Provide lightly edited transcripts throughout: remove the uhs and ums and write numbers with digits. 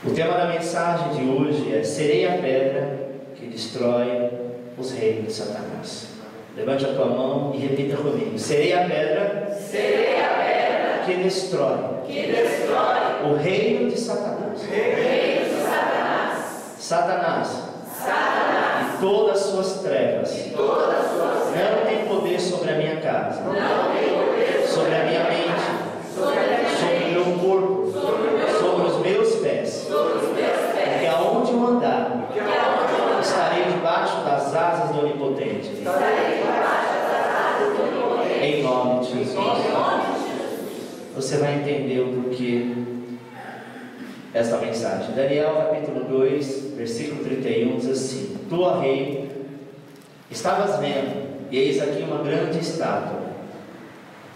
O tema da mensagem de hoje é: serei a pedra que destrói os reinos de Satanás. Levante a tua mão e repita comigo: serei a pedra que destrói o reino de Satanás. Satanás e todas as suas trevas não tem poder sobre a minha casa, sobre a minha mente, sobre o meu corpo, sobre os meus pés, porque aonde eu andar, estarei debaixo das asas do Onipotente. Em nome de Jesus. Você vai entender o porquê esta mensagem. Daniel capítulo 2, versículo 31 diz assim: Tu, ó rei, estavas vendo, e eis aqui uma grande estátua,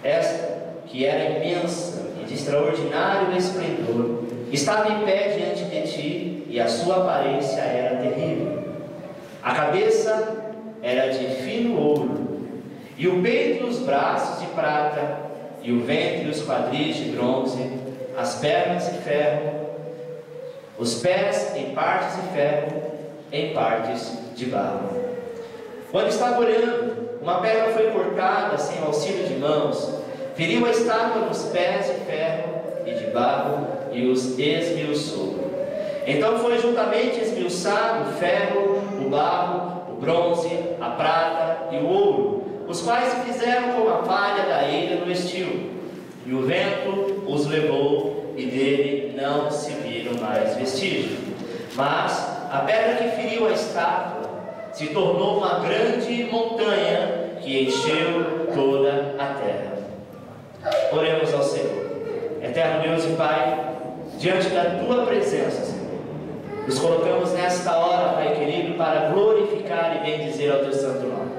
esta que era imensa e de extraordinário esplendor, estava em pé diante de ti, e a sua aparência era terrível. A cabeça era de fino ouro, e o peito e os braços de prata, e o ventre e os quadris de bronze, as pernas de ferro, os pés em partes de ferro, em partes de barro. Quando estava olhando, uma pedra foi cortada sem auxílio de mãos, feriu a estátua nos pés de ferro e de barro e os esmiuçou. Então foi juntamente esmiuçado o ferro, o barro, o bronze, a prata e o ouro, os quais se fizeram como a palha da ilha no estio, e o vento os levou, e dele não se viram mais vestígios. Mas a pedra que feriu a estátua se tornou uma grande montanha que encheu toda a terra. Oremos ao Senhor. Eterno Deus e Pai, diante da Tua presença, Senhor, nos colocamos nesta hora, Pai querido, para glorificar e bendizer ao Teu santo nome,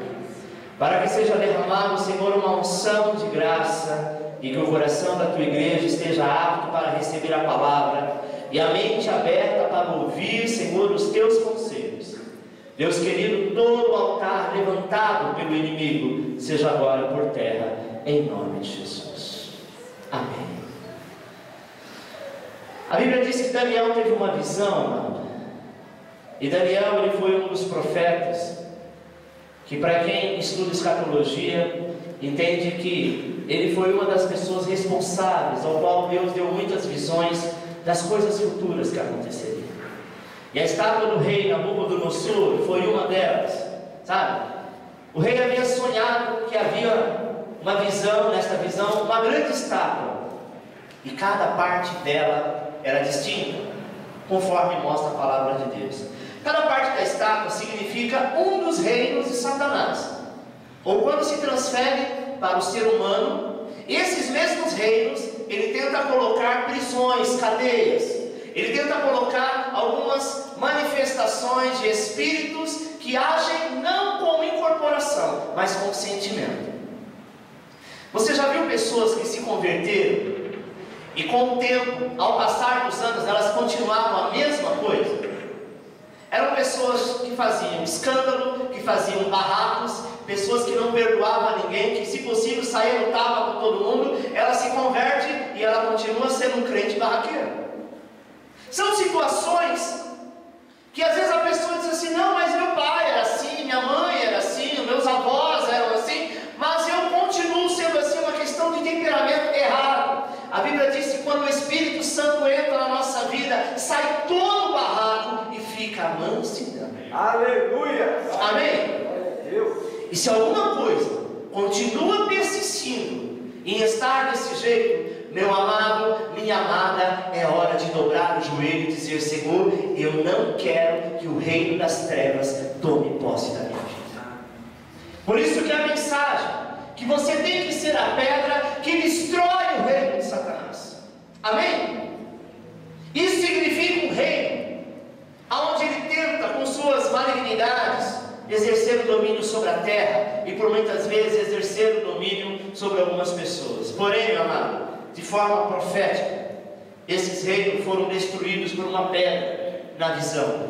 para que seja derramado, Senhor, uma unção de graça, e que o coração da Tua igreja esteja apto para receber a palavra, e a mente aberta para ouvir, Senhor, os Teus conselhos. Deus querido, todo o altar levantado pelo inimigo seja agora por terra, em nome de Jesus. Amém. A Bíblia diz que Daniel teve uma visão, amado. E Daniel, ele foi um dos profetas que, para quem estuda escatologia, entende que ele foi uma das pessoas responsáveis, ao qual Deus deu muitas visões das coisas futuras que aconteceriam. E a estátua do rei Nabucodonosor foi uma delas, sabe? O rei havia sonhado que havia uma visão, nesta visão, uma grande estátua, e cada parte dela era distinta, conforme mostra a palavra de Deus. Cada parte da estátua significa um dos reinos de Satanás, ou quando se transfere para o ser humano, esses mesmos reinos, ele tenta colocar prisões, cadeias, ele tenta colocar algumas manifestações de espíritos que agem não com incorporação, mas com sentimento. Você já viu pessoas que se converteram e com o tempo, ao passar dos anos, elas continuavam a mesma coisa? Eram pessoas que faziam escândalo, que faziam barracos, pessoas que não perdoavam a ninguém, que se possível saía no tapa com todo mundo. Ela se converte e ela continua sendo um crente barraqueiro. São situações que às vezes a pessoa diz assim: não, mas meu pai era assim, minha mãe era assim, meus avós eram assim, mas eu continuo sendo assim. Uma questão de temperamento errado. A Bíblia diz que quando o Espírito Santo entra na nossa vida, sai todo o barraco e fica a mansidão. Aleluia! Amém? E se alguma coisa continua persistindo em estar desse jeito, meu amado, minha amada, é hora de dobrar o joelho e dizer: Senhor, eu não quero que o reino das trevas tome posse da minha vida. Por isso que a mensagem, que você tem que ser a pedra que destrói o reino de Satanás. Amém? Isso significa um reino onde ele tenta, com suas malignidades, exercer o domínio sobre a terra, e por muitas vezes exercer o domínio sobre algumas pessoas. Porém, meu amado, de forma profética, esses reinos foram destruídos por uma pedra na visão,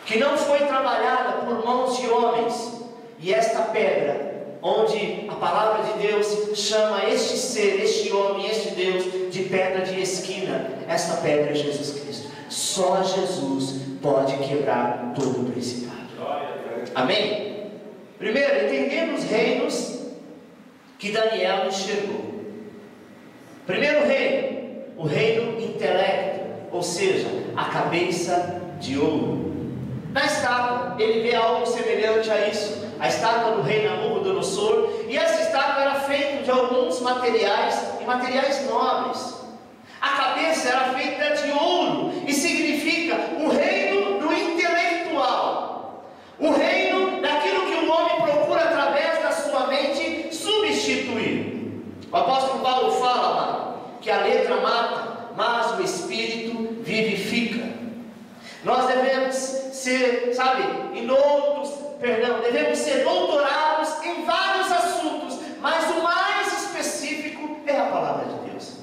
que não foi trabalhada por mãos de homens. E esta pedra, onde a palavra de Deus chama este ser, este homem, este Deus, de pedra de esquina, esta pedra é Jesus Cristo. Só Jesus pode quebrar todo o principado. Amém? Primeiro, entendemos os reinos que Daniel enxergou. Primeiro reino, o reino intelecto, ou seja, a cabeça de ouro. Na estátua, ele vê algo semelhante a isso, a estátua do rei Nabucodonosor, e essa estátua era feita de alguns materiais, e materiais nobres. A cabeça era feita de ouro, e significa o reino do intelectual, o reino daquilo que o homem procura através da sua mente substituir. O apóstolo Paulo fala que a letra mata, mas o espírito vivifica. Nós devemos ser, devemos ser doutorados em vários assuntos, mas o mais específico é a palavra de Deus.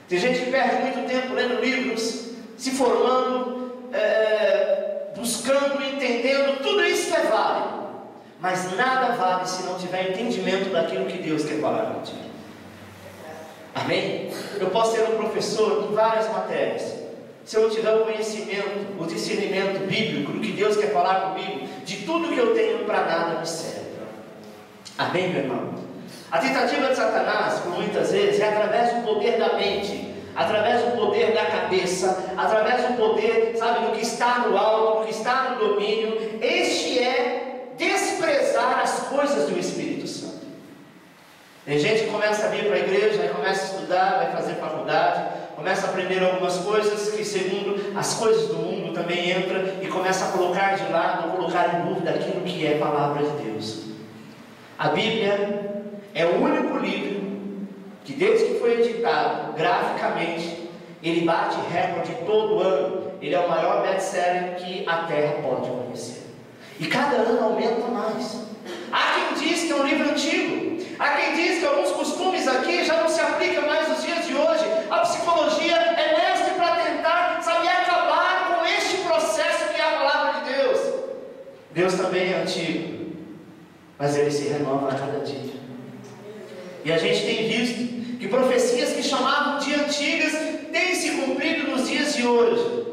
Tem gente que perde muito tempo lendo livros, se formando, buscando, entendendo, tudo isso é válido, mas nada vale se não tiver entendimento daquilo que Deus quer falar contigo. Amém? Eu posso ser um professor em várias matérias. Se eu não tiver o conhecimento, o discernimento bíblico do que Deus quer falar comigo, de tudo que eu tenho, para nada me serve. Amém, meu irmão? A tentativa de Satanás, por muitas vezes, é através do poder da mente, através do poder da cabeça, através do poder, do que está no alto, do que está no domínio. Este é desprezar as coisas do Espírito Santo. Tem gente que começa a vir para a igreja, aí começa a estudar, vai fazer faculdade, começa a aprender algumas coisas que, segundo as coisas do mundo, também entra e começa a colocar de lado, colocar em dúvida aquilo que é a palavra de Deus. A Bíblia é o único livro que, desde que foi editado, graficamente, ele bate recorde todo ano. Ele é o maior best-seller que a Terra pode conhecer. E cada ano aumenta mais. Há quem diz que é um livro antigo. Há quem diz que alguns costumes aqui já não se aplicam mais nos dias de hoje. A psicologia é mestre para tentar, acabar com este processo que é a palavra de Deus. Deus também é antigo, mas ele se renova a cada dia. E a gente tem visto que profecias que chamavam de antigas têm se cumprido nos dias de hoje.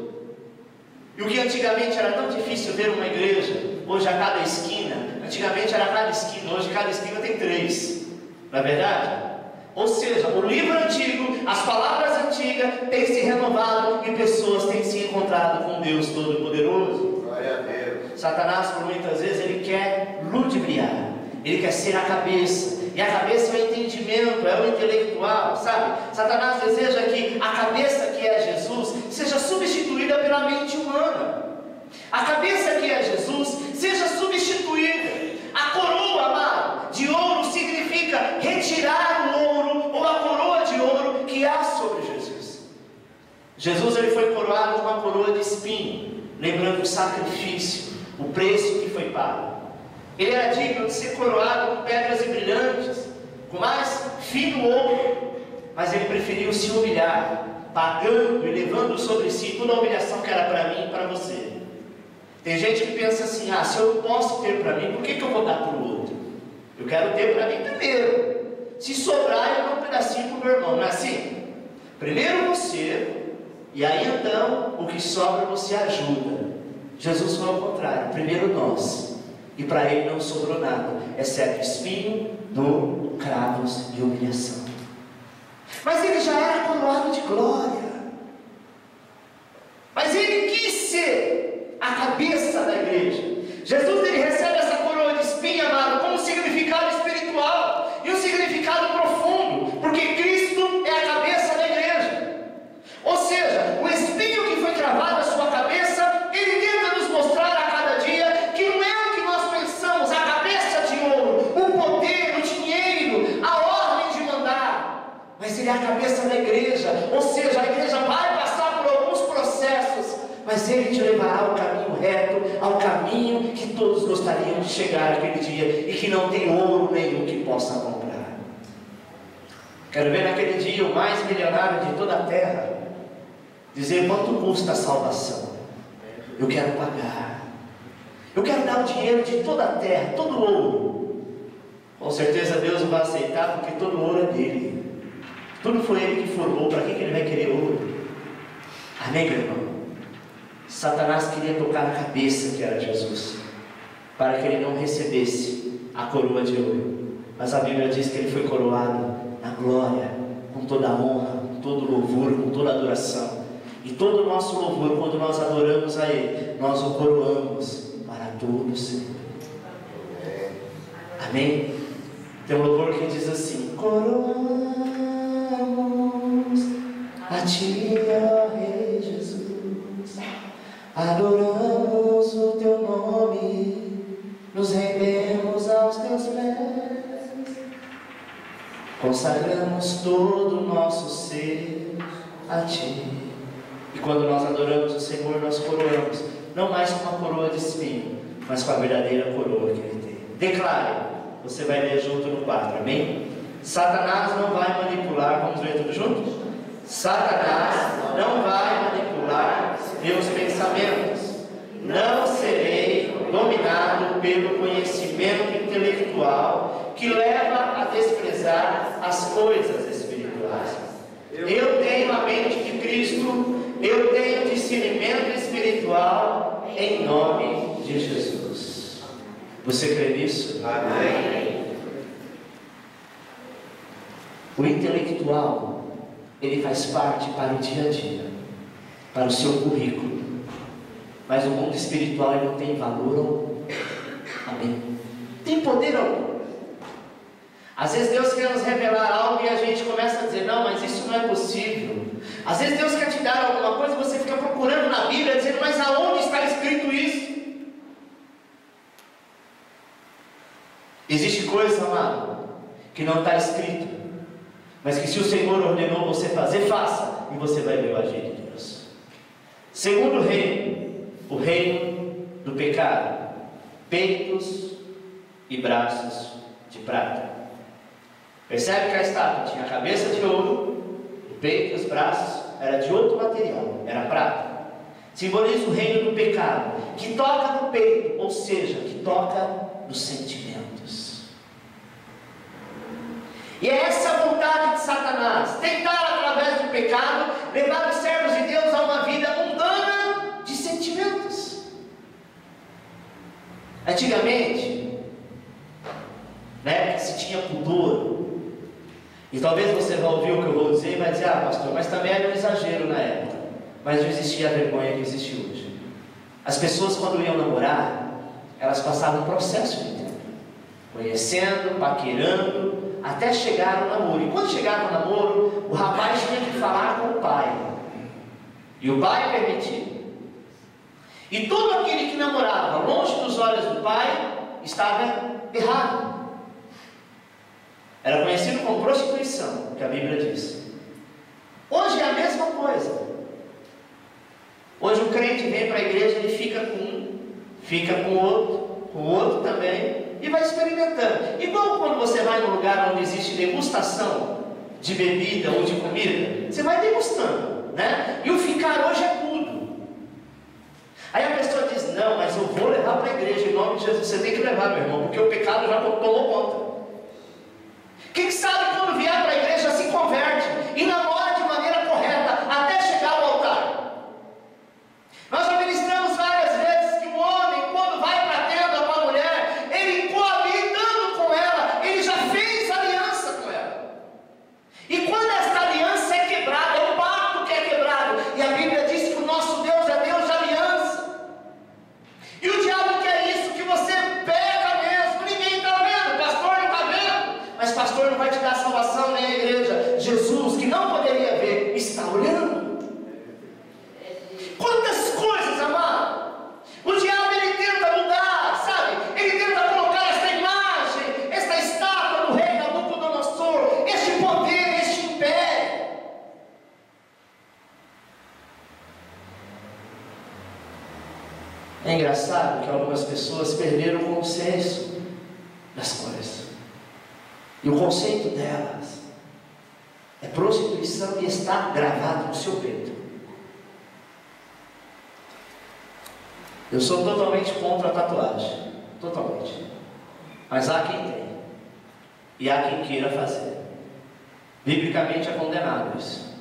E o que antigamente era tão difícil ver uma igreja, hoje a cada esquina, antigamente era a cada esquina, hoje cada esquina tem 3, não é verdade? Ou seja, o livro antigo, as palavras antigas têm se renovado e pessoas têm se encontrado com Deus Todo-Poderoso. Glória a Deus. Satanás, por muitas vezes, ele quer ludibriar, ele quer ser a cabeça, e a cabeça é o entendimento, é o intelectual, Satanás deseja que a cabeça, que é Jesus, seja substituída pela mente humana. A cabeça, que é Jesus, seja substituída. A coroa, amado, de ouro significa retirar o ouro, ou a coroa de ouro que há sobre Jesus. Jesus, ele foi coroado com uma coroa de espinho, lembrando o sacrifício, o preço que foi pago. Ele era digno de ser coroado com pedras brilhantes, com mais fino ouro, mas ele preferiu se humilhar, pagando e levando sobre si toda a humilhação que era para mim e para você. Tem gente que pensa assim: se eu posso ter para mim, por que eu vou dar para o outro? Eu quero ter para mim primeiro. Se sobrar, eu dou um pedacinho para o meu irmão. Não é assim? Primeiro você, e aí então o que sobra você ajuda. Jesus foi ao contrário, primeiro nós. E para ele não sobrou nada, exceto espinho, dor, cravos e humilhação. Mas ele já era coroado de glória. Mas ele quis ser a cabeça da igreja. Jesus, ele recebe essa coroa de espinho, amado, como um significado espiritual e um significado profundo, porque Cristo é a cabeça da igreja. Ou seja, o espinho que foi cravado na sua cabeça, ele tenta nos mostrar a cada dia que não é o que nós pensamos, a cabeça de ouro, o poder, o dinheiro, a ordem de mandar, mas ele é a cabeça da igreja. Ou seja, a igreja vai passar por alguns processos, mas ele te levará ao caminho reto, ao caminho que todos gostariam de chegar aquele dia e que não tem ouro nenhum que possa comprar. Quero ver naquele dia o mais milionário de toda a terra dizer: quanto custa a salvação? Eu quero pagar. Eu quero dar o dinheiro de toda a terra, todo o ouro. Com certeza Deus não vai aceitar, porque todo o ouro é dele. Tudo foi ele que formou. Para que ele vai querer ouro? Amém, meu irmão? Satanás queria tocar na cabeça, que era Jesus, para que ele não recebesse a coroa de ouro. Mas a Bíblia diz que ele foi coroado na glória, com toda a honra, com todo o louvor, com toda a adoração. E todo o nosso louvor, quando nós adoramos a Ele, nós o coroamos para todo sempre. Amém? Tem um louvor que diz assim: coroamos a Ti, ó Rei Jesus, adoramos o Teu nome, nos rendemos aos Teus pés, consagramos todo o nosso ser a Ti. E quando nós adoramos o Senhor, nós coroamos, não mais com uma coroa de espinho, mas com a verdadeira coroa que Ele tem. Declare, você vai ler junto no 4, amém? Satanás não vai manipular, vamos ler tudo junto? Satanás não vai manipular meus pensamentos, não serei dominado pelo conhecimento intelectual que leva a desprezar as coisas espirituais. Eu tenho a mente de Cristo, eu tenho discernimento espiritual em nome de Jesus. Você crê nisso? Amém. O intelectual, ele faz parte para o dia a dia, para o seu currículo. Mas o mundo espiritual, ele não tem valor algum. Amém. Tem poder algum. Às vezes Deus quer nos revelar algo e a gente começa a dizer: não, mas isso não é possível. Às vezes Deus quer te dar alguma coisa e você fica procurando na Bíblia, dizendo: mas aonde está escrito isso? Existe coisa, amado, que não está escrito, mas que se o Senhor ordenou você fazer, faça, e você vai ver o agir de Deus. Segundo reino, o reino do pecado: peitos e braços de prata. Percebe que a estátua tinha a cabeça de ouro, o peito e os braços era de outro material, era prata. Simboliza o reino do pecado, que toca no peito, ou seja, que toca nos sentimentos. E é essa a vontade de Satanás: tentar, através do pecado, levar os servos de Deus a uma vida mundana de sentimentos. Antigamente, na época se tinha pudor. E talvez você vá ouvir o que eu vou dizer e vai dizer: ah, pastor, mas também era um exagero na época. Mas não existia a vergonha que existe hoje. As pessoas, quando iam namorar, elas passavam um processo de tempo, conhecendo, paquerando, até chegar no namoro. E quando chegava no namoro, o rapaz tinha que falar com o pai, e o pai permitia. E todo aquele que namorava longe dos olhos do pai estava errado. Era conhecido como prostituição, que a Bíblia diz. Hoje é a mesma coisa. Hoje o crente vem para a igreja, ele fica com um, fica com o outro também, e vai experimentando. Igual quando você vai num lugar onde existe degustação de bebida ou de comida, você vai degustando, né? E o ficar hoje é tudo. Aí a pessoa diz: não, mas eu vou levar para a igreja em nome de Jesus. Você tem que levar, meu irmão, porque o pecado já tomou conta. Quem sabe quando vier para a igreja se converte e namora de maneira correta até chegar ao altar. Nós já ministramos várias vezes que o homem, quando vai para a tenda com a mulher, ele coabitando com ela, ele já fez aliança com ela. E quando esta aliança é quebrada, é o pacto que é quebrado, e a Bíblia diz que o nosso Deus é Deus de aliança. E o diabo quer isso, que você peca mesmo. Ninguém está vendo, o pastor não está vendo, mas pastor não vai te dar salvação nem a igreja. Jesus, que não poderia ver, está olhando. Quantas coisas, amado, o diabo ele tenta mudar, sabe? Ele tenta colocar esta imagem, esta estátua do rei Nabucodonosor, este poder, este império. É engraçado que algumas pessoas perderam o consenso das coisas. E o conceito delas é prostituição e está gravado no seu peito. Eu sou totalmente contra a tatuagem, totalmente. Mas há quem tem, e há quem queira fazer. Biblicamente é condenado isso,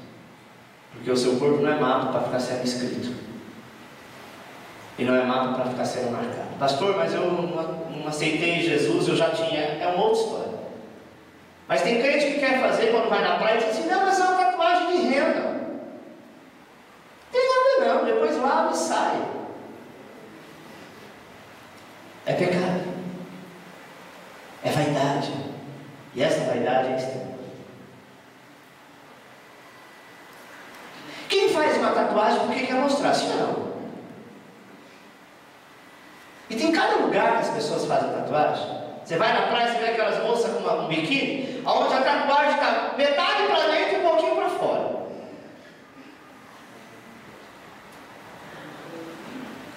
porque o seu corpo não é mato para ficar sendo escrito. E não é mapa para ficar sendo marcado. Pastor, mas eu não aceitei Jesus, eu já tinha. É uma outra história. Mas tem crente que quer fazer quando vai na praia e diz assim: não, mas é uma tatuagem de renda. Não tem nada não, depois lava e sai. É pecado. É vaidade. E essa vaidade é extrema. Quem faz uma tatuagem porque quer mostrar? Sim ou não? E tem cada lugar que as pessoas fazem tatuagem. Você vai na praia, você vê aquelas moças com um biquíni, onde a tatuagem está metade para dentro e um pouquinho para fora.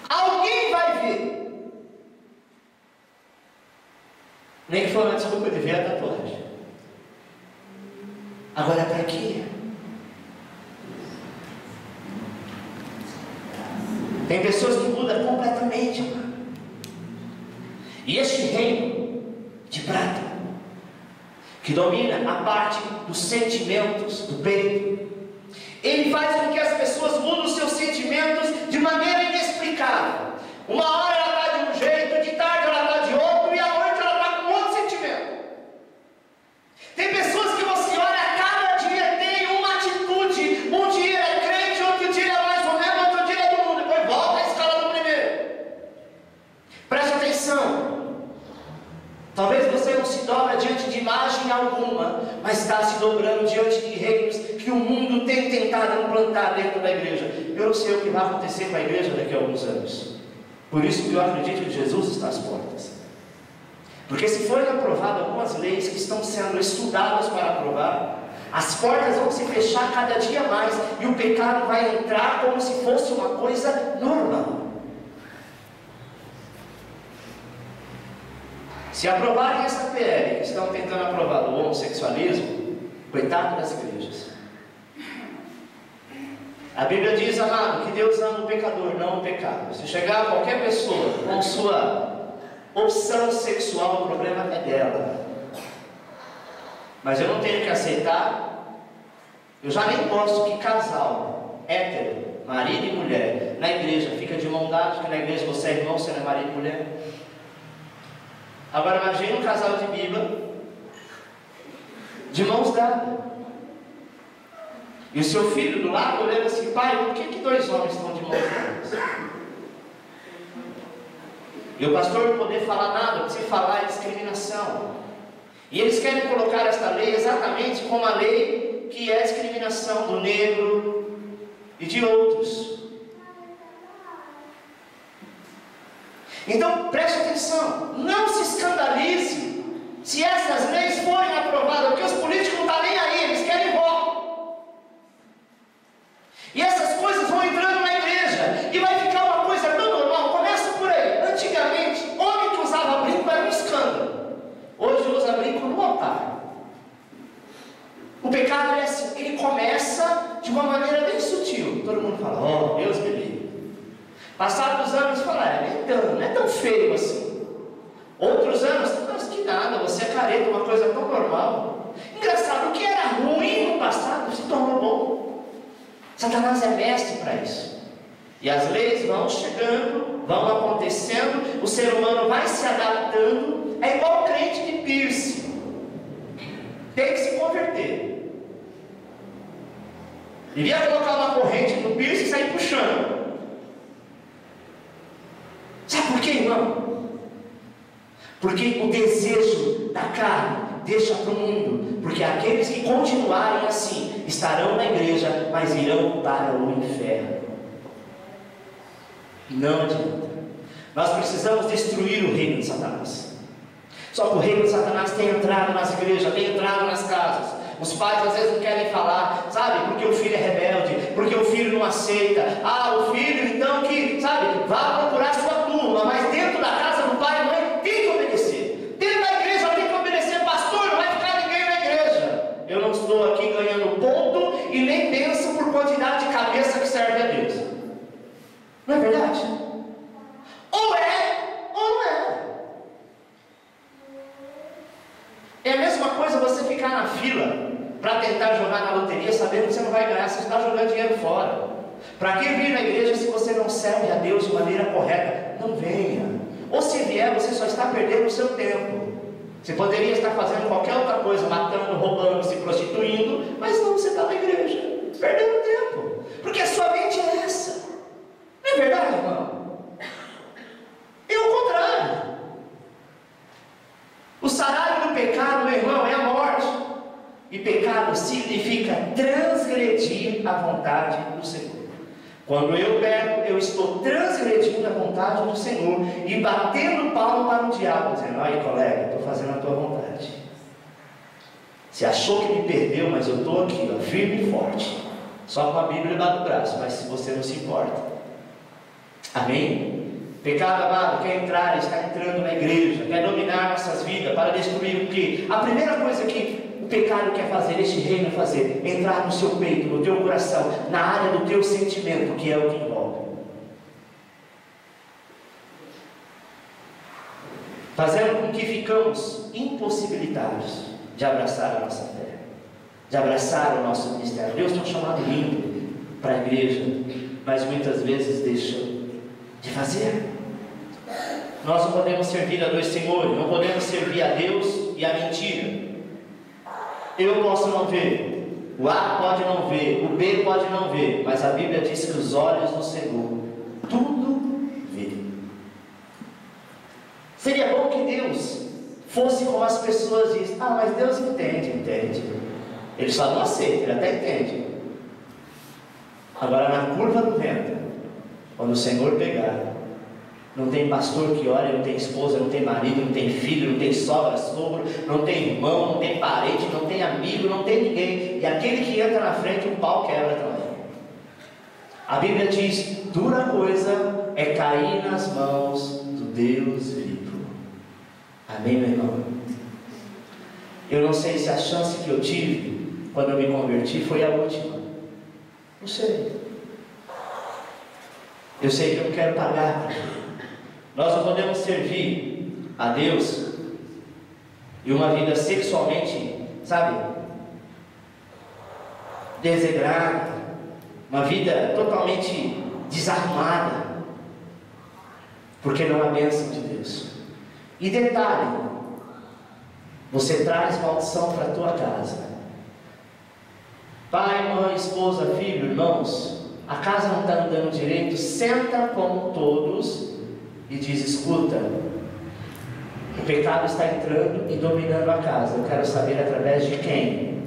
Alguém vai ver. Nem que for uma desculpa de ver a tatuagem. Agora para quê? Tem pessoas que mudam completamente, mano. E este reino de prata, que domina a parte dos sentimentos do peito, ele faz com que as pessoas mudem os seus sentimentos de maneira inexplicável. Uma hora ela está de um jeito, de tarde ela está de outro, e à noite ela está com outro sentimento. Tem pessoas que você olha, cada dia tem uma atitude. Um dia é crente, outro dia é mais ou menos, outro dia é do mundo, depois volta à escala do primeiro. Preste atenção. Talvez você não se dobra diante de imagem alguma, mas está se dobrando diante de reinos que o mundo tem tentado implantar dentro da igreja. Eu não sei o que vai acontecer com a igreja daqui a alguns anos. Por isso que eu acredito que Jesus está às portas. Porque se forem aprovadas algumas leis que estão sendo estudadas para aprovar, as portas vão se fechar cada dia mais e o pecado vai entrar como se fosse uma coisa normal. Se aprovarem essa PL que estão tentando aprovar o homossexualismo, coitado das igrejas. A Bíblia diz, amado, que Deus ama o pecador, não o pecado. Se chegar qualquer pessoa com sua opção sexual, o problema é dela. Mas eu não tenho que aceitar. Eu já nem gosto que casal hétero, marido e mulher, na igreja fica de mão dada, porque na igreja você é irmão, você não é marido e mulher. Agora imagine um casal de biba de mãos dadas. E o seu filho do lado olhando assim: pai, por que dois homens estão de mãos dadas? E o pastor não poder falar nada, porque se falar é discriminação. E eles querem colocar esta lei exatamente como a lei que é discriminação do negro e de outros. Então preste atenção, não se escandalize se essas leis forem aprovadas, porque os políticos não estão nem aí, eles querem voto. E essas coisas vão entrando na igreja e vai ficar uma coisa tão normal. Começa por aí. Antigamente, homem que usava brinco era um escândalo. Hoje usa brinco no altar. O pecado é assim, ele começa de uma maneira bem sutil. Todo mundo fala: oh, Deus me livre. Passados os anos, fala: não é tão feio assim. Outros anos, mas que nada, você é careta, uma coisa tão normal. Engraçado, o que era ruim no passado se tornou bom. Satanás é mestre para isso. E as leis vão chegando, vão acontecendo, o ser humano vai se adaptando. É igual o crente de piercing. Tem que se converter. Devia colocar uma corrente no piercing e sair puxando. Sabe por quê, irmão? Porque o desejo da carne deixa para o mundo. Porque aqueles que continuarem assim estarão na igreja, mas irão para o inferno. Não adianta. Nós precisamos destruir o reino de Satanás. Só que o reino de Satanás tem entrado nas igrejas, tem entrado nas casas. Os pais às vezes não querem falar, sabe? Porque o filho é rebelde, porque o filho não aceita. Ah, o filho então que, sabe, vá procurar sua turma, mas dentro da casa do pai e mãe tem que obedecer. Dentro da igreja tem que obedecer. Pastor, não vai ficar ninguém na igreja. Eu não estou aqui ganhando ponto e nem penso por quantidade de cabeça que serve a Deus. Não é verdade? Ou é, ou não é. É a mesma coisa você ficar na fila para tentar jogar na loteria sabendo que você não vai ganhar, você está jogando dinheiro fora. Para que vir na igreja se você não serve a Deus de maneira correta? Não venha. Ou se vier, você só está perdendo o seu tempo. Você poderia estar fazendo qualquer outra coisa, matando, roubando, se prostituindo, mas não, você está na igreja, perdendo tempo, porque a sua mente é essa. Não é verdade, irmão? É o contrário. O salário do pecado, meu irmão, é a morte. E pecado significa transgredir a vontade do Senhor. Quando eu peco, eu estou transgredindo a vontade do Senhor e batendo palmo para o diabo, dizendo: aí, colega, estou fazendo a tua vontade. Você achou que me perdeu, mas eu estou aqui, ó, firme e forte, só com a Bíblia debaixo do braço, mas se você não se importa. Amém? Pecado, amado, quer entrar, está entrando na igreja, quer dominar nossas vidas para destruir o quê? A primeira coisa que o pecado quer fazer, este reino fazer, entrar no seu peito, no teu coração, na área do teu sentimento, que é o que envolve. Fazendo com que ficamos impossibilitados de abraçar a nossa fé, de abraçar o nosso ministério. Deus tem um chamado lindo para a igreja, mas muitas vezes deixa de fazer. Nós não podemos servir a dois senhores, não podemos servir a Deus e a mentira. Eu posso não ver, o A pode não ver, o B pode não ver, mas a Bíblia diz que os olhos do Senhor tudo vê. Seria bom que Deus fosse como as pessoas dizem: ah, mas Deus entende. Ele só não aceita, ele até entende. Agora, na curva do vento, quando o Senhor pegar, não tem pastor que ore, não tem esposa, não tem marido, não tem filho, não tem sogra, sogro, não tem irmão, não tem parente, não tem amigo, não tem ninguém. E aquele que entra na frente, o pau quebra também. A Bíblia diz: dura coisa é cair nas mãos do Deus vivo. Amém, meu irmão? Eu não sei se a chance que eu tive quando eu me converti foi a última. Não sei. Eu sei que eu não quero pagar. Nós não podemos servir a Deus e uma vida sexualmente, sabe, desregrada, uma vida totalmente desarrumada, porque não há bênção de Deus. E detalhe, você traz maldição para a tua casa. Pai, mãe, esposa, filho, irmãos, a casa não está andando direito, senta com todos e diz: escuta, o pecado está entrando e dominando a casa. Eu quero saber através de quem,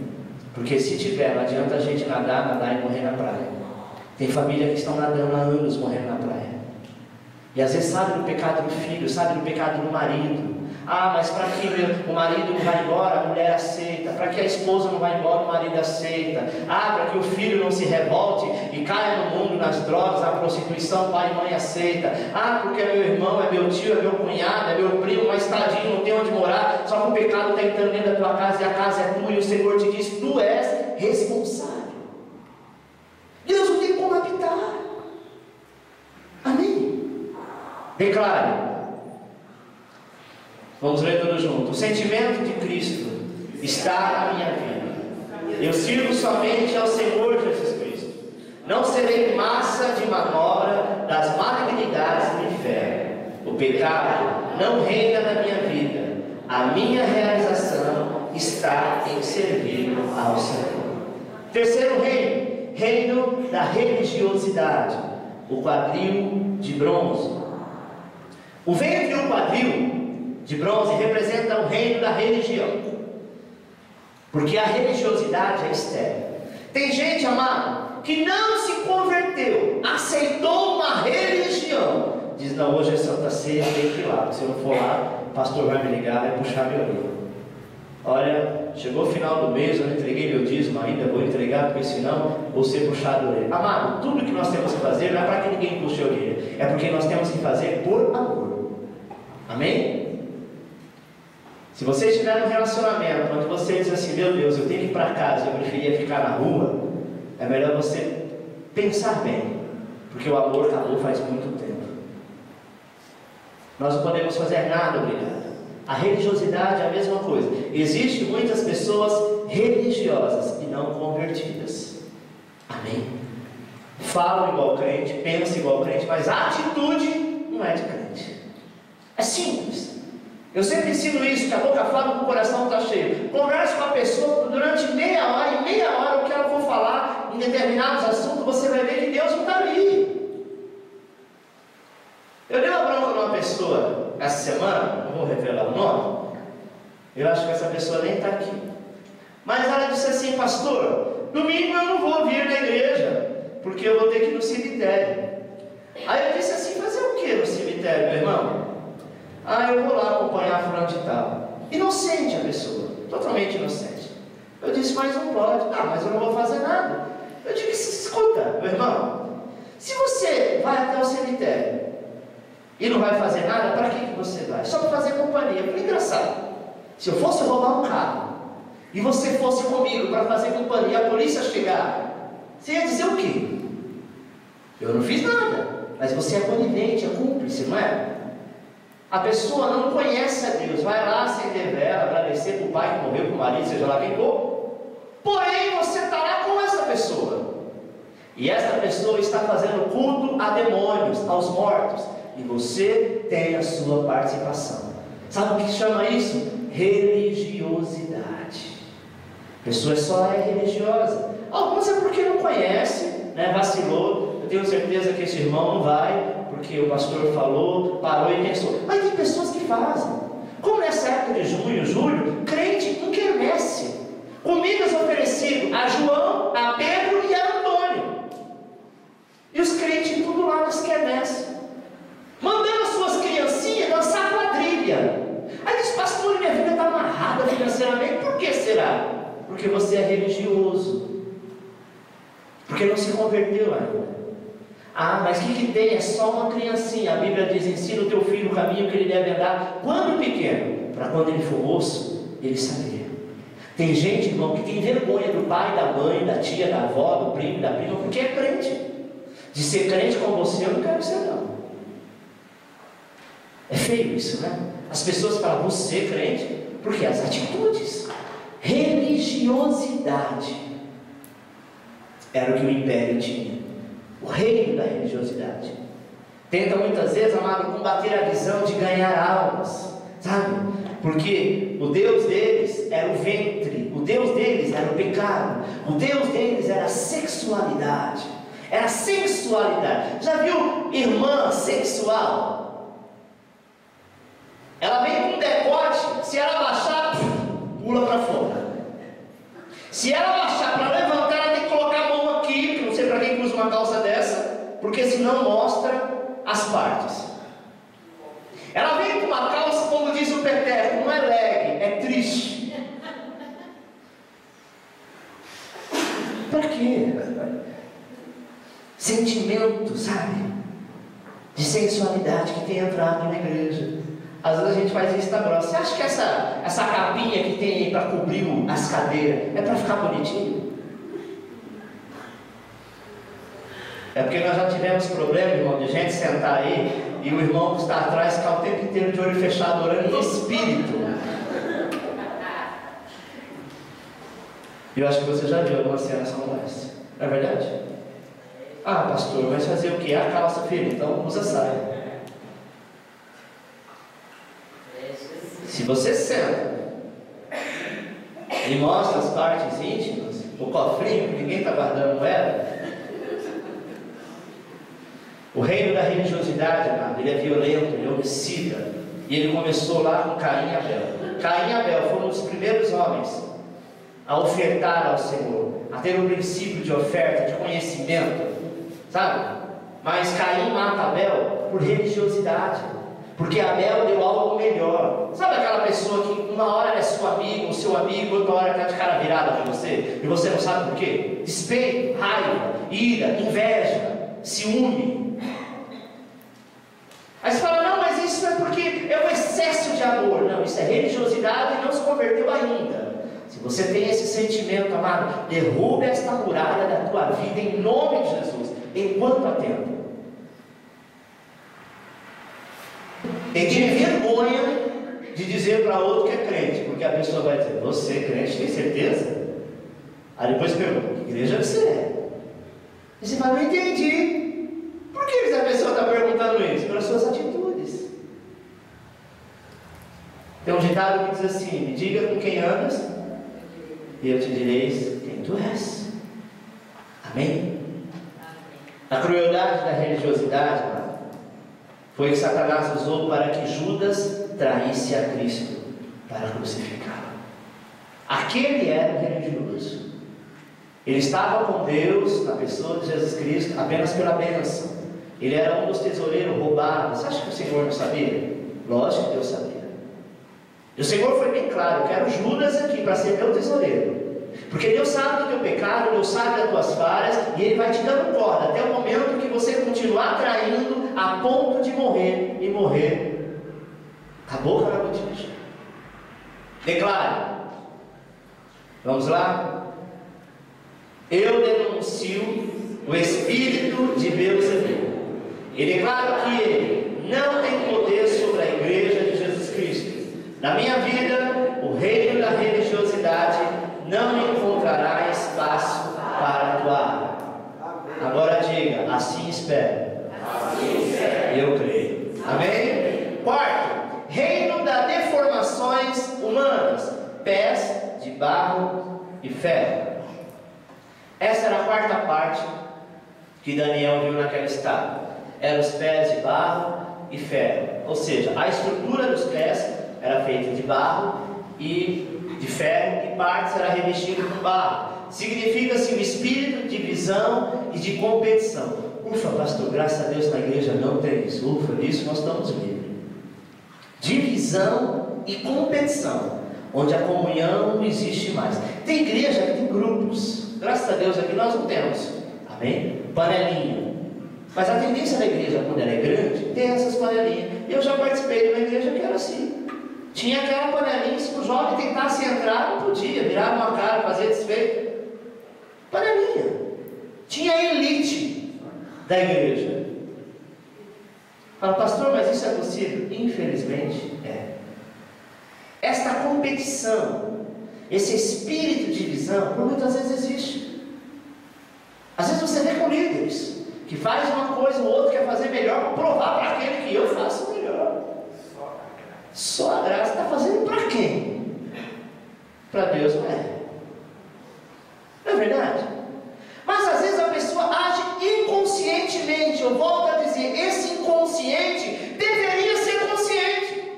porque se tiver, não adianta a gente nadar e morrer na praia. Tem família que estão nadando há anos morrendo na praia, e às vezes sabe do pecado do filho, sabe do pecado do marido. Ah, mas para que o marido não vai embora, a mulher aceita. Para que a esposa não vai embora, o marido aceita. Ah, para que o filho não se revolte e caia no mundo, nas drogas, na prostituição, pai e mãe aceita. Ah, porque é meu irmão, é meu tio, é meu cunhado, é meu primo, mas tadinho, não tem onde morar. Só que o pecado está entrando dentro da tua casa e a casa é tua, e o Senhor te diz: tu és responsável. Deus não tem como habitar. Amém? Declare. Vamos ler tudo junto. O sentimento de Cristo está na minha vida. Eu sirvo somente ao Senhor Jesus Cristo. Não serei massa de manobra das malignidades do inferno. O pecado não reina na minha vida. A minha realização está em servir ao Senhor. Terceiro reino, reino da religiosidade. O quadril de bronze. O ventre e o quadril de bronze representa o reino da religião, porque a religiosidade é externa. Tem gente, amado, que não se converteu, aceitou uma religião, diz: não, hoje é Santa Ceia, tem que ir lá, se eu não for lá, o pastor vai me ligar, vai puxar meu orelha. Olha, chegou o final do mês, eu não entreguei meu dízimo ainda, vou entregar, porque senão vou ser puxado a orelha. Amado, tudo que nós temos que fazer não é para que ninguém puxe a orelha, é porque nós temos que fazer por amor. Amém? Se você estiver num relacionamento onde você diz assim: meu Deus, eu tenho que ir para casa, eu preferia ficar na rua, é melhor você pensar bem, porque o amor acabou faz muito tempo. Nós não podemos fazer nada obrigado. A religiosidade é a mesma coisa. Existem muitas pessoas religiosas e não convertidas. Amém? falam igual crente, pensam igual crente, mas a atitude não é de crente. É simples. Eu sempre ensino isso, que a boca fala, o coração está cheio. Converse com a pessoa durante meia hora, e meia hora o que ela for falar em determinados assuntos, você vai ver que Deus não está ali. Eu dei uma bronca numa pessoa essa semana, não vou revelar o nome, eu acho que essa pessoa nem está aqui. Mas ela disse assim: pastor, domingo eu não vou vir na igreja, porque eu vou ter que ir no cemitério. Aí eu disse assim: fazer o que no cemitério, meu irmão? Eu vou lá acompanhar fulano de tal. Inocente a pessoa, totalmente inocente. Eu disse: mas não pode. Mas eu não vou fazer nada. Eu disse: escuta, meu irmão, se você vai até o cemitério e não vai fazer nada, para que você vai? Só para fazer companhia. Eu falei: engraçado, se eu fosse roubar um carro e você fosse comigo para fazer companhia, a polícia chegar, você ia dizer o quê? Eu não fiz nada, mas você é conivente, é cúmplice, não é? A pessoa não conhece a Deus, vai lá acender vela, agradecer para o pai que morreu, para o marido, seja lá quem for, porém você está lá com essa pessoa, e essa pessoa está fazendo culto a demônios, aos mortos, e você tem a sua participação. Sabe o que chama isso? Religiosidade. A pessoa só é religiosa. Alguns é porque não conhece, né? Vacilou. Eu tenho certeza que esse irmão não vai, porque o pastor falou, parou e pensou. Mas tem pessoas que fazem. Como nessa época de junho, julho, crente enquernece. Comidas oferecidas a João, a Pedro e a Antônio. E os crentes tudo lá nas quermesses, mandando as suas criancinhas dançar quadrilha. Aí diz: pastor, minha vida está amarrada financeiramente. Por que será? Porque você é religioso, porque não se converteu ainda. Mas o que tem? É só uma criancinha. A Bíblia diz: ensina o teu filho o caminho que ele deve andar quando pequeno, para quando ele for moço, ele saber. Tem gente, irmão, que tem vergonha do pai, da mãe, da tia, da avó, do primo, da prima, porque é crente. De ser crente como você, eu não quero ser, não. É feio isso, né? As pessoas falam: você é crente, porque as atitudes. Religiosidade era o que o império tinha, o reino da religiosidade. Tenta muitas vezes, amado, combater a visão de ganhar almas, sabe? Porque o Deus deles era o ventre, o Deus deles era o pecado, o Deus deles era a sexualidade, era a sensualidade. Já viu irmã sexual? Ela vem com um decote, se ela baixar, pula para fora. Se ela baixar para levantar, ela tem que colocar a mão aqui, que não sei para quem usa uma calça dessa, porque senão mostra as partes. Ela vem com uma calça, como diz o Peteco, não é leg, é triste. Para quê? Sentimento, sabe? De sensualidade que tem entrado na igreja. Às vezes a gente faz vista grossa. Você acha que essa capinha que tem aí para cobrir as cadeiras é para ficar bonitinho? É porque nós já tivemos problema, irmão, de gente sentar aí e o irmão que está atrás ficar o tempo inteiro de olho fechado orando em espírito. E eu acho que você já viu algumas cenas como essa. Não é verdade? Pastor, mas fazer o quê? A calça, filho, então usa saia. Se você senta e mostra as partes íntimas, o cofrinho que ninguém está guardando moeda, o reino da religiosidade, amado, ele é violento, ele é homicida, e ele começou lá com Caim e Abel. Caim e Abel foram os primeiros homens a ofertar ao Senhor, a ter um princípio de oferta, de conhecimento, sabe? Mas Caim mata Abel por religiosidade, porque Abel deu algo melhor. Sabe aquela pessoa que uma hora é seu amigo, outra hora está de cara virada para você, e você não sabe por quê? Despeito, raiva, ira, inveja, ciúme. Aí você fala: não, mas isso é porque é um excesso de amor. Não, isso é religiosidade e não se converteu ainda. Se você tem esse sentimento, amado, derrube esta muralha da tua vida em nome de Jesus, enquanto há tempo. E tem vergonha de dizer para outro que é crente, porque a pessoa vai dizer: você é crente, tem certeza? Aí depois pergunta: que igreja você é? E você fala, não entendi. Por que a pessoa está perguntando isso? Pelas suas atitudes. Tem um ditado que diz assim: me diga com quem andas, e eu te direi quem tu és. Amém? A crueldade da religiosidade, mano, foi que Satanás usou para que Judas traísse a Cristo para crucificá-lo. Aquele era o religioso. Ele estava com Deus na pessoa de Jesus Cristo apenas pela bênção. Ele era um dos tesoureiros roubados. Você acha que o Senhor não sabia? Lógico que Deus sabia. E o Senhor foi bem claro: eu quero Judas aqui para ser meu tesoureiro. Porque Deus sabe do teu pecado, Deus sabe das tuas falhas, e Ele vai te dando corda até o momento que você continuar traindo a ponto de morrer, e morrer com a boca na botija. Declare. Vamos lá? Eu denuncio o espírito de Beelzebul. E declaro que ele não tem poder sobre a igreja de Jesus Cristo. Na minha vida, o reino da religiosidade não encontrará espaço para atuar. Agora diga: assim espero. Eu creio. Amém? Quarto, reino das deformações humanas, pés de barro e ferro. Essa era a quarta parte que Daniel viu naquela estátua. Eram os pés de barro e ferro. Ou seja, a estrutura dos pés era feita de barro e de ferro, e partes era revestido com barro. Significa-se o espírito de divisão e de competição. Ufa, pastor, graças a Deus na igreja não tem isso. Ufa, disso nós estamos livres. Divisão e competição, onde a comunhão não existe mais. Tem igreja que tem grupos. Graças a Deus aqui nós não temos. Amém? Panelinha. Mas a tendência da igreja, quando ela é grande, tem essas panelinhas. Eu já participei de uma igreja que era assim. Tinha aquela panelinha, se o jovem tentasse entrar, não podia, virava uma cara, fazia desfeito. Panelinha. Tinha a elite da igreja. Fala, pastor, mas isso é possível? Infelizmente é. Esta competição, esse espírito de divisão, por muitas vezes existe. Às vezes você vê com líderes que faz uma coisa, o outro quer fazer melhor para provar para aquele que eu faço melhor. Só a graça está fazendo para quem? Para Deus não é. Não é verdade? Mas às vezes a pessoa age inconscientemente. Eu volto a dizer, esse inconsciente deveria ser consciente.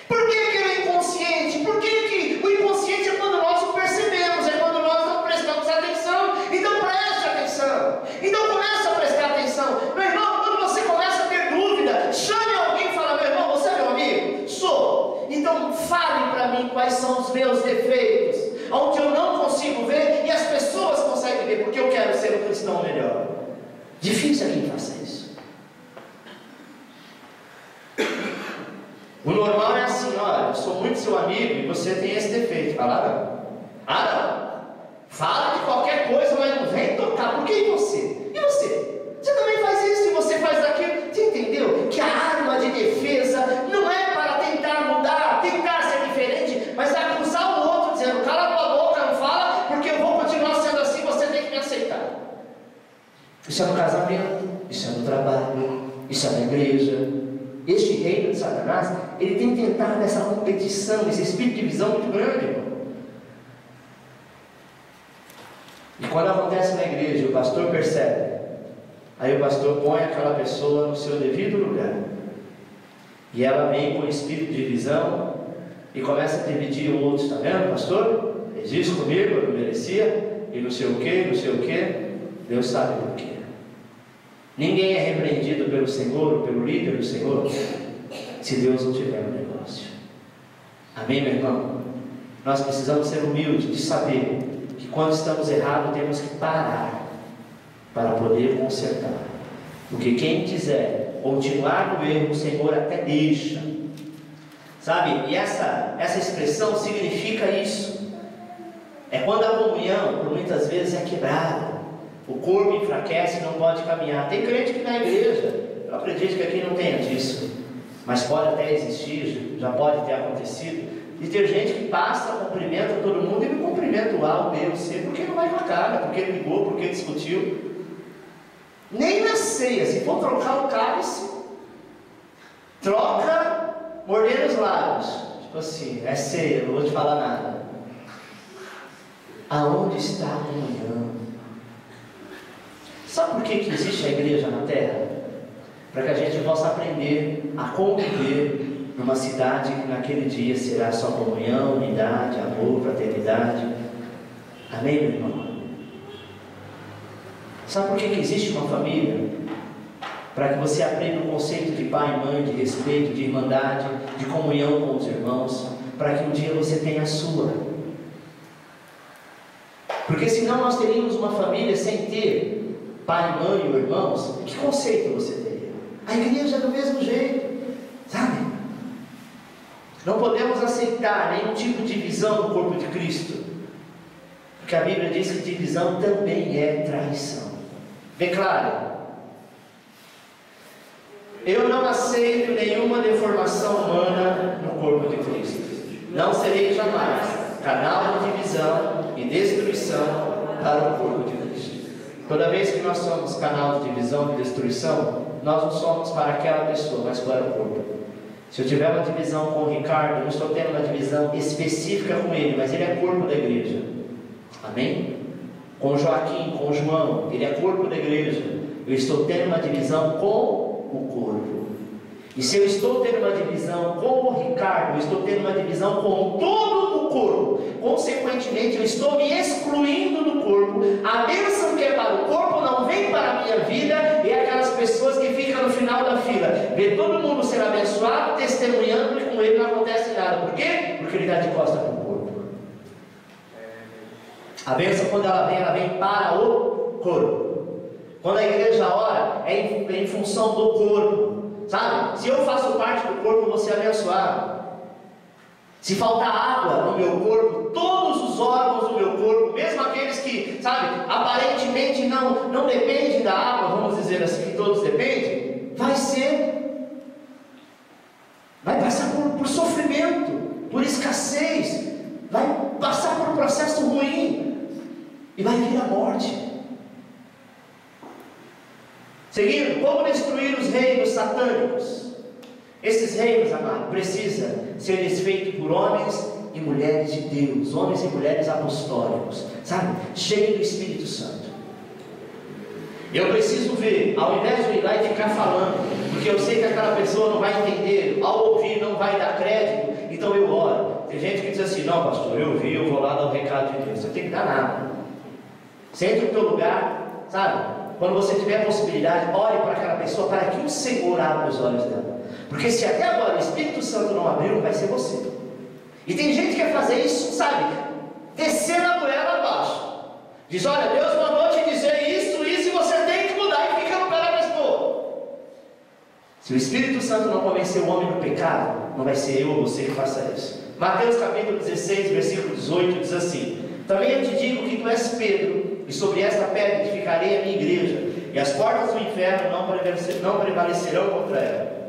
Por que ele é inconsciente? Por que o inconsciente é quando nós o percebemos, é quando nós não prestamos atenção? Então preste atenção. Então comece a prestar atenção. Meu irmão, quando você começa a ter dúvida, chame alguém e fala: meu irmão, você é meu amigo? Sou. Então fale para mim quais são os meus defeitos, onde eu não consigo ver e as pessoas conseguem ver, porque eu quero ser um cristão melhor. Difícil é quem faça isso. O normal é assim: olha, eu sou muito seu amigo e você tem esse defeito. Fala, não. Ah, não. Fala de qualquer coisa, mas não vem tocar. Por que e você? E você? Você também faz isso e você faz daquilo. Você entendeu? Que a arma de defesa não é para tentar mudar, tentar ser diferente, mas acusar o outro dizendo: cala tua boca, não fala, porque eu vou continuar sendo assim, você tem que me aceitar. Isso é no casamento, isso é no trabalho, isso é na igreja. Este reino de Satanás, ele tem tentado essa competição, esse espírito de divisão muito grande, irmão. E quando acontece na igreja, o pastor percebe, aí o pastor põe aquela pessoa no seu devido lugar, e ela vem com o espírito de divisão e começa a dividir o outro. Está vendo, pastor? Fez isso comigo, eu não merecia, e não sei o que, não sei o que. Deus sabe por quê. Ninguém é repreendido pelo Senhor, ou pelo líder do Senhor, se Deus não tiver um negócio. Amém, meu irmão? Nós precisamos ser humildes de saber que quando estamos errados temos que parar para poder consertar. Porque quem quiser continuar no erro, o Senhor até deixa. Sabe? E essa expressão significa isso. É quando a comunhão, por muitas vezes, é quebrada. O corpo enfraquece e não pode caminhar. Tem crente que na igreja, eu acredito que aqui não tenha disso, mas pode até existir, já pode ter acontecido, de ter gente que passa, cumprimenta todo mundo e me cumprimenta o A, o B, o C, porque não vai com a cara, porque ligou, porque discutiu. Nem na ceia, se for trocar o cálice, troca mordendo os lábios. Tipo assim, é ceia, não vou te falar nada. Aonde está a comunhão? Sabe por que existe a igreja na terra? Para que a gente possa aprender a conviver numa cidade que naquele dia será só comunhão, unidade, amor, fraternidade. Amém, meu irmão? Sabe por que existe uma família? Para que você aprenda o conceito de pai e mãe, de respeito, de irmandade, de comunhão com os irmãos, para que um dia você tenha a sua. Porque senão nós teríamos uma família sem ter pai, mãe ou irmãos. Que conceito você teria? A igreja é do mesmo jeito, sabe? Não podemos aceitar nenhum tipo de divisão no corpo de Cristo, porque a Bíblia diz que divisão também é traição. Bem claro, eu não aceito nenhuma deformação humana no corpo de Cristo. Não serei jamais canal de divisão e destruição para o corpo de Cristo. Toda vez que nós somos canal de divisão e destruição, nós não somos para aquela pessoa, mas para o corpo. Se eu tiver uma divisão com o Ricardo, eu não estou tendo uma divisão específica com ele, mas ele é corpo da igreja. Amém? Com o Joaquim, com o João, ele é corpo da igreja. Eu estou tendo uma divisão com o corpo. E se eu estou tendo uma divisão com o Ricardo, eu estou tendo uma divisão com todo o corpo. Consequentemente, eu estou me excluindo do corpo. A bênção que é para o corpo não vem para a minha vida. E aquelas pessoas que ficam no final da fila, vê todo mundo ser abençoado, testemunhando, e com ele não acontece nada. Por quê? Porque ele está de costas para o corpo. A bênção, quando ela vem para o corpo. Quando a igreja ora, é em função do corpo. Sabe? Se eu faço parte do corpo, eu vou ser abençoado. Se faltar água no meu corpo, todos os órgãos do meu corpo, mesmo aqueles que, sabe, aparentemente não dependem da água, vamos dizer assim, que todos dependem, vai passar por sofrimento, por escassez, vai passar por um processo ruim, e vai vir a morte. Seguindo, como destruir os reinos satânicos? Esses reinos, amado, precisam ser desfeitos por homens e mulheres de Deus, homens e mulheres apostólicos, sabe? Cheios do Espírito Santo. Eu preciso ver, ao invés de ir lá e ficar falando, porque eu sei que aquela pessoa não vai entender, ao ouvir não vai dar crédito, então eu oro. Tem gente que diz assim: não, pastor, eu ouvi, eu vou lá dar o recado de Deus. Você tem que dar nada. Sente no teu lugar, sabe? Quando você tiver a possibilidade, ore para aquela pessoa, para que o Senhor abra os olhos dela. Porque se até agora o Espírito Santo não abriu, vai ser você. E tem gente que quer fazer isso, sabe? Descer a goela abaixo. Diz: olha, Deus mandou te dizer isso, e você tem que mudar, e fica no pé da pessoa. Se o Espírito Santo não convencer o homem do pecado, não vai ser eu ou você que faça isso. Mateus capítulo 16, versículo 18, diz assim: também eu te digo que tu és Pedro, e sobre esta pedra edificarei a minha igreja, e as portas do inferno não prevalecerão contra ela.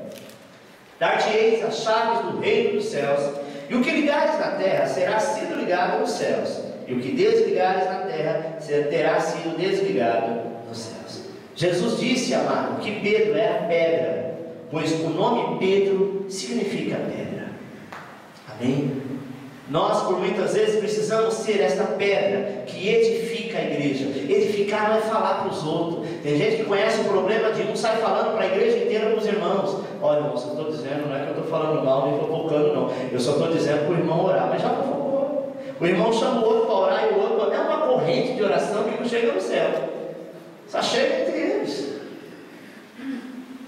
Dar-te-eis as chaves do reino dos céus, e o que ligares na terra será sido ligado nos céus, e o que desligares na terra terá sido desligado nos céus. Jesus disse, amado, que Pedro era pedra, pois o nome Pedro significa pedra. Amém? Nós, por muitas vezes, precisamos ser esta pedra que edifica a igreja. Edificar não é falar para os outros. Tem gente que conhece o problema de um, sai falando para a igreja inteira, para os irmãos. Olha, irmão, só estou dizendo, não é que eu estou falando mal, nem fofocando, não. Eu só estou dizendo para o irmão orar, mas já fofocou. O irmão chama o outro para orar e o outro é uma corrente de oração que não chega no céu. Só chega entre eles.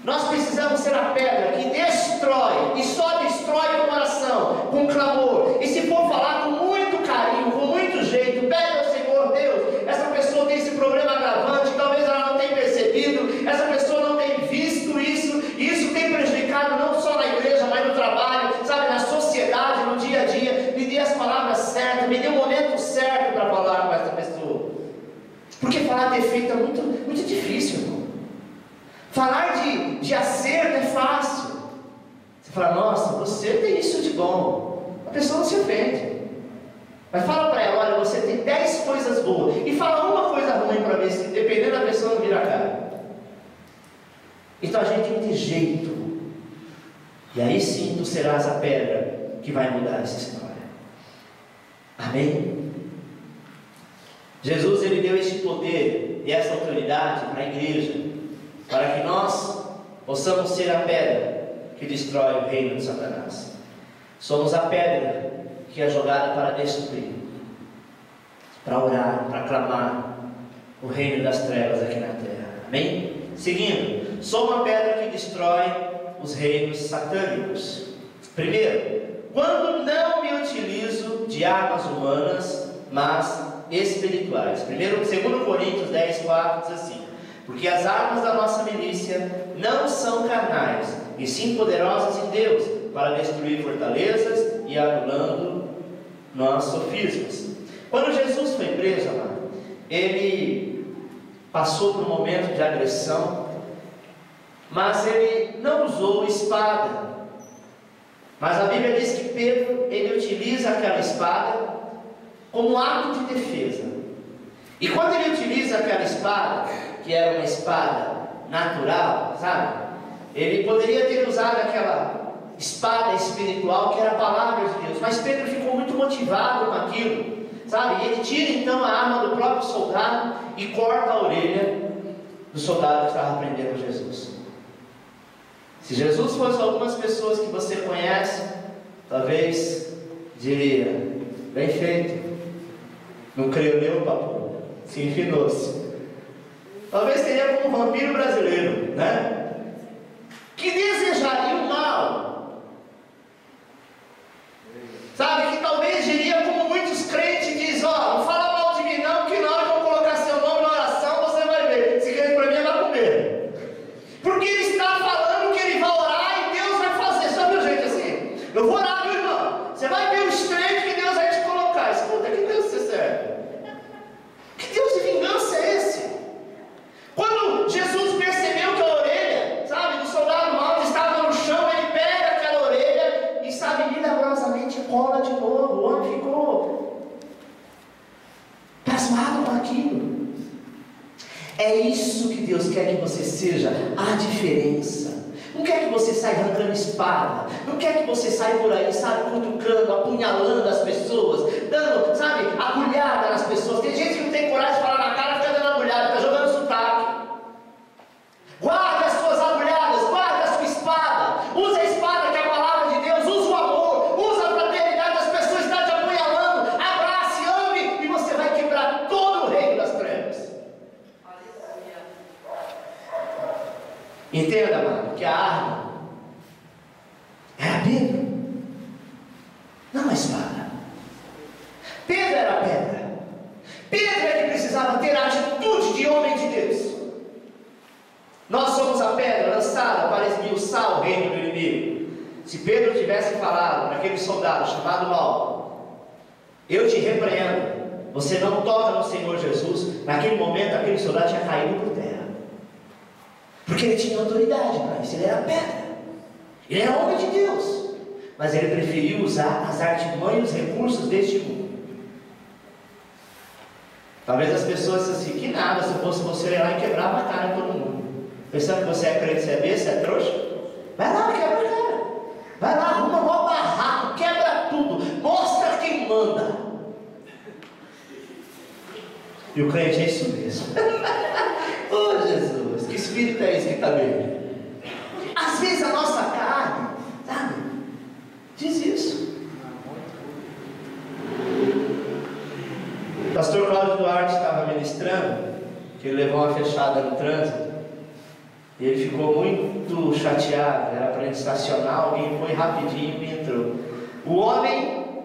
Nós precisamos ser a pedra que destrói, e só destrói com oração, com clamor. E se for falar com muito carinho, com muito jeito, pede ao Senhor: Deus, essa pessoa tem esse problema agravante, talvez ela não tenha percebido, essa pessoa não tenha visto isso, e isso tem prejudicado não só na igreja, mas no trabalho, sabe, na sociedade, no dia a dia. Me dê as palavras certas, me dê o momento certo para falar com essa pessoa. Porque falar defeito é muito difícil, irmão. Falar de acerto é fácil. Você fala: nossa, você tem isso de bom. pessoa não se ofende. Mas fala para ela: olha, você tem 10 coisas boas, e fala uma coisa ruim para ver se, dependendo da pessoa, não vira a cara. Então a gente tem que ter jeito, e aí sim tu serás a pedra que vai mudar essa história. Amém? Jesus, ele deu este poder e essa autoridade para a igreja, para que nós possamos ser a pedra que destrói o reino de Satanás. Somos a pedra que é jogada para destruir, para orar, para clamar o reino das trevas aqui na terra. Amém? Seguindo, sou uma pedra que destrói os reinos satânicos. Primeiro, quando não me utilizo de armas humanas, mas espirituais. 2 Coríntios 10:4 diz assim: porque as armas da nossa milícia não são carnais, e sim poderosas em Deus, para destruir fortalezas e anulando nossos sofismas. Quando Jesus foi preso, amado, ele passou por um momento de agressão, mas ele não usou espada. Mas a Bíblia diz que Pedro, ele utiliza aquela espada como ato de defesa. E quando ele utiliza aquela espada, que era uma espada natural, sabe? Ele poderia ter usado aquela espada espiritual, que era a palavra de Deus, mas Pedro ficou muito motivado com aquilo, sabe? E ele tira então a arma do próprio soldado e corta a orelha do soldado que estava prendendo Jesus. Se Jesus fosse algumas pessoas que você conhece, talvez diria: bem feito, não creio nem o papo, se enfinou-se. Talvez seria como um vampiro brasileiro, né? Que desejaria o mal, sabe? Que talvez diria como muitos crentes dizem: ó, não fala mal de mim não, que na hora que eu colocar seu nome na oração, você vai ver, se quer para mim vai comer. Porque ele está falando que ele vai orar e Deus vai fazer. Já viu gente assim? Eu vou orar, meu irmão, você vai ver o estreito que Deus vai te colocar. Escuta, que Deus você serve? Que Deus de vingança é esse? Quando Jesus percebeu que a orelha, sabe, do soldado mau estava no chão, ele pega aquela orelha e, sabe, milagrosamente cola de novo. O homem ficou pasmado com aquilo. É isso que Deus quer que você seja, a diferença. Não quer que você saia arrancando espada, não quer que você saia por aí, sabe, cutucando, apunhalando as pessoas, dando, sabe, agulhada nas pessoas. Tem gente que não tem coragem de falar na cara, fica dando agulhada, fica jogando sotaque. Guarde as suas agulhadas, guarde a sua espada, use a espada que é a palavra de Deus, use o amor, use a fraternidade. As pessoas estão te apunhalando, abrace, ame, e você vai quebrar todo o reino das trevas. Entenda, amado, que a arma era Pedro, não a espada. Pedro era a pedra. Pedro é que precisava ter a atitude de homem de Deus. Nós somos a pedra lançada para esmiuçar o reino do inimigo. Se Pedro tivesse falado para aquele soldado chamado Mal: eu te repreendo, você não toca no Senhor Jesus, naquele momento aquele soldado tinha caído por terra. Porque ele tinha autoridade para isso, ele era pedra, ele era homem de Deus, mas ele preferiu usar as artimanhas, os recursos deste mundo. Talvez as pessoas dissem assim: que nada, se fosse você, ia lá e quebrava a cara de todo mundo. Pensando que você é crente, você é besta, você é trouxa? Vai lá, quebra a cara, vai lá, arruma um barraco, quebra tudo, mostra quem manda. E o crente é isso mesmo. Oh Jesus, que espírito é esse que está nele? Às vezes a nossa carne, sabe, diz isso. O pastor Cláudio Duarte estava ministrando, que ele levou uma fechada no trânsito, e ele ficou muito chateado. Era para ele estacionar, alguém foi rapidinho e entrou. O homem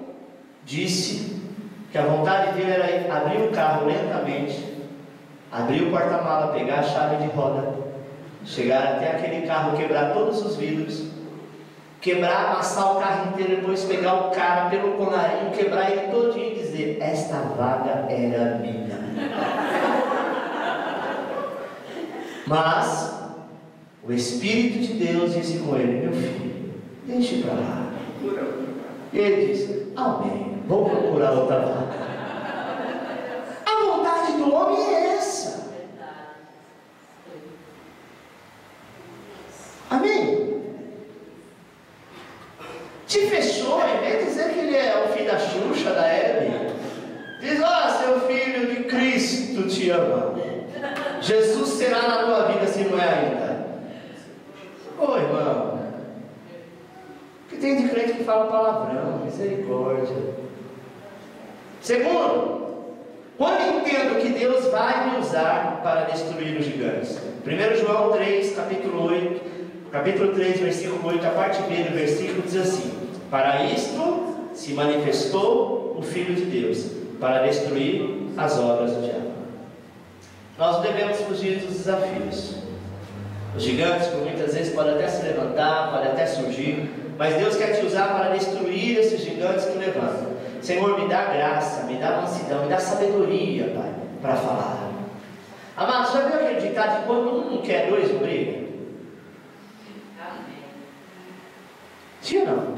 disse que a vontade dele era abrir o carro lentamente, abrir o porta-mala, pegar a chave de roda, chegar até aquele carro, quebrar todos os vidros, quebrar, amassar o carro inteiro, depois pegar o cara pelo colarinho, quebrar ele todinho e dizer: esta vaga era minha. Mas o Espírito de Deus disse com ele: meu filho, deixe para lá. E ele disse: Amém. Vou procurar outra vaga. A vontade do homem é essa. Amém? Te fechou, em vez de dizer que ele é o filho da Xuxa, da Hebe, diz: seu filho de Cristo te ama. Jesus será na tua vida, se não é ainda. Ô irmão, que tem de crente que fala palavrão, misericórdia. Segundo, quando entendo que Deus vai me usar para destruir os gigantes. 1 João 3, capítulo 3, versículo 8, a parte B do versículo diz assim: para isto se manifestou o Filho de Deus, para destruir as obras do diabo. Nós devemos fugir dos desafios. Os gigantes, por muitas vezes, podem até se levantar, podem até surgir, mas Deus quer te usar para destruir esses gigantes que levantam. Senhor, me dá graça, me dá mansidão, me dá sabedoria, Pai, para falar. Amados, já viu aquele ditado que quando um não quer, dois não brigam? Sim ou não?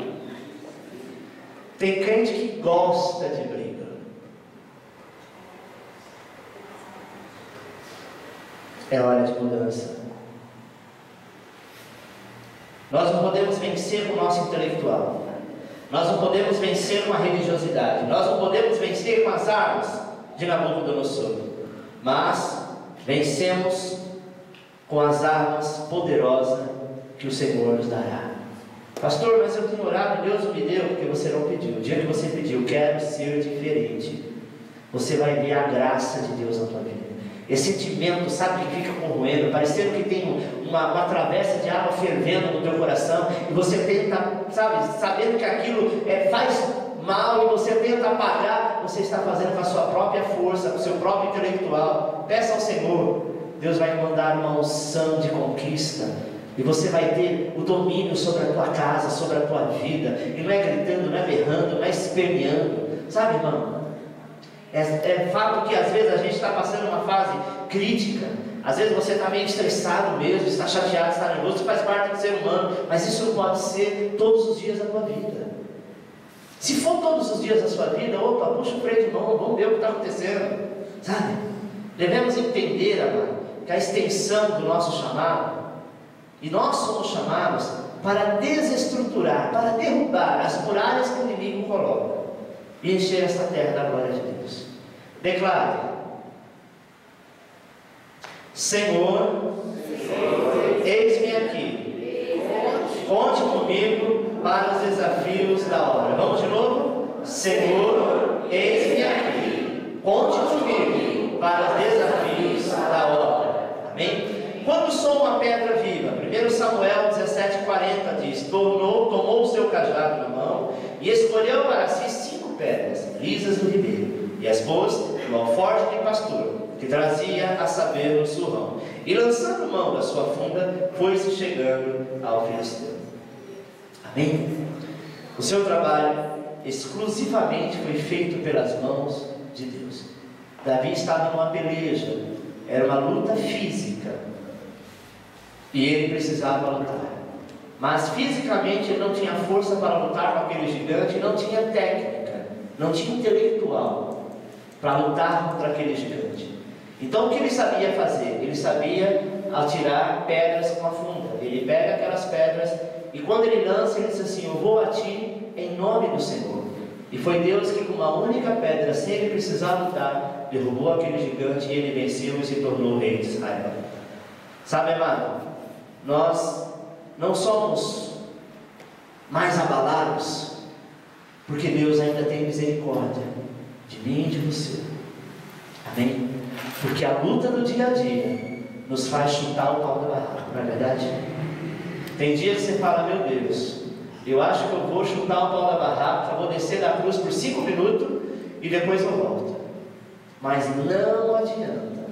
Tem crente que gosta de briga. É hora de mudança. Nós não podemos vencer com o nosso intelectual. Nós não podemos vencer com a religiosidade. Nós não podemos vencer com as armas de Nabucodonosor. Mas vencemos com as armas poderosas que o Senhor nos dará. Pastor, mas eu tenho orado e Deus não me deu, porque você não pediu. O dia que você pediu, quero ser diferente, você vai ver a graça de Deus na tua vida. Esse sentimento, sabe, que fica corroendo, parecendo que tem uma travessa de água fervendo no teu coração, e você tenta, sabe, sabendo que aquilo faz mal, e você tenta apagar, você está fazendo com a sua própria força, com o seu próprio intelectual. Peça ao Senhor, Deus vai mandar uma unção de conquista, e você vai ter o domínio sobre a tua casa, sobre a tua vida, e não é gritando, não é berrando, não é esperneando, sabe, irmão? É fato que às vezes a gente está passando uma fase crítica, às vezes você está meio estressado mesmo, está chateado, está nervoso, isso faz parte do ser humano, mas isso não pode ser todos os dias da tua vida. Se for todos os dias da sua vida, opa, puxa o freio de mão, vamos ver o que está acontecendo, sabe? Devemos entender, amado, que a extensão do nosso chamado, e nós somos chamados para desestruturar, para derrubar as muralhas que o inimigo coloca e encher esta terra da glória de Deus. Declare: Senhor, eis-me aqui, conte comigo para os desafios da hora. Vamos de novo? Senhor, eis-me aqui, conte comigo para os desafios da hora. Amém? Quando sou uma pedra viva, 1 Samuel 17,40 diz: tomou o seu cajado na mão e escolheu para si 5 pedras lisas do ribeiro, e as pôs no alforje de pastor, que trazia a saber no surrão, e lançando mão da sua funda, foi-se chegando ao filisteu. Amém? O seu trabalho exclusivamente foi feito pelas mãos de Deus. Davi estava numa peleja, era uma luta física, e ele precisava lutar, mas fisicamente ele não tinha força para lutar com aquele gigante, não tinha técnica, não tinha intelectual para lutar contra aquele gigante. Então o que ele sabia fazer? Ele sabia atirar pedras com a funda. Ele pega aquelas pedras e quando ele lança, ele diz assim: eu vou a ti em nome do Senhor. E foi Deus que com uma única pedra, sem ele precisar lutar, derrubou aquele gigante e ele venceu e se tornou o rei de Israel. Sabe, amado, nós não somos mais abalados, porque Deus ainda tem misericórdia de mim e de você. Amém? Porque a luta do dia a dia nos faz chutar o pau da barraca, não é verdade? Tem dia que você fala: meu Deus, eu acho que eu vou chutar o pau da barraca, vou descer da cruz por 5 minutos e depois eu volto. Mas não adianta,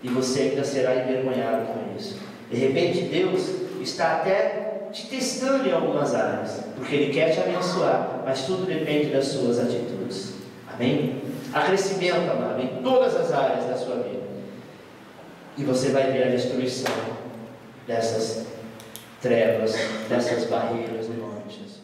e você ainda será envergonhado com isso. De repente Deus está até te testando em algumas áreas, porque Ele quer te abençoar, mas tudo depende das suas atitudes. Amém? Há crescimento, amado, em todas as áreas da sua vida, e você vai ver a destruição dessas trevas, dessas barreiras no nome de Jesus.